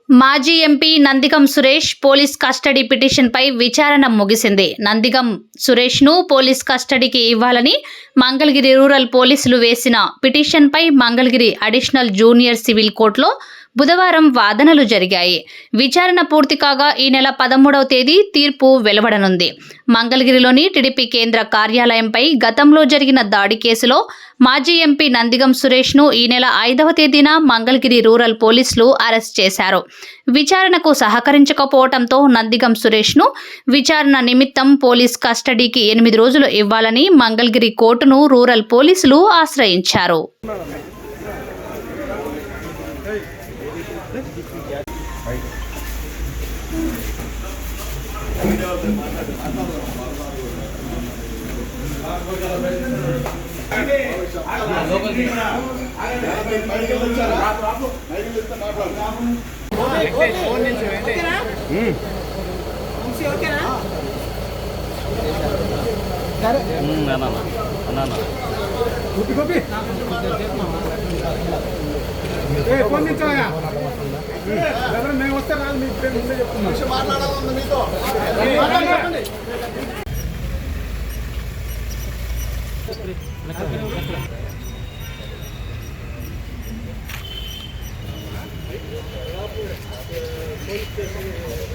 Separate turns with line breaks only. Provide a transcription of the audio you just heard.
మాజీ MP Nandigam Suresh police custody పిటిషన్పై విచారణ ముగిసింది. నందిగం సురేష్ను పోలీస్ కస్టడీకి ఇవ్వాలని మంగళగిరి రూరల్ పోలీసులు వేసిన పిటిషన్పై మంగళగిరి అడిషనల్ జూనియర్ సివిల్ కోర్టులో బుధవారం వాదనలు జరిగాయి. విచారణ పూర్తి కాగా ఈ నెల 13వ తేదీ తీర్పు వెలువడనుంది. మంగళగిరిలోని టీడీపీ కేంద్ర కార్యాలయంపై గతంలో జరిగిన దాడి కేసులో మాజీ ఎంపీ నందిగం సురేష్ను ఈ నెల 5వ తేదీన మంగళగిరి రూరల్ పోలీసులు అరెస్ట్ చేశారు. విచారణకు సహకరించకపోవడంతో నందిగం సురేష్ను విచారణ నిమిత్తం పోలీస్ కస్టడీకి 8 రోజులు ఇవ్వాలని మంగళగిరి కోర్టును రూరల్ పోలీసులు ఆశ్రయించారు.
మేము వస్తే రాదు మీకు ముందే చెప్తున్నాం మాట్లాడాలి మీతో పోలీస్ స్టేషన్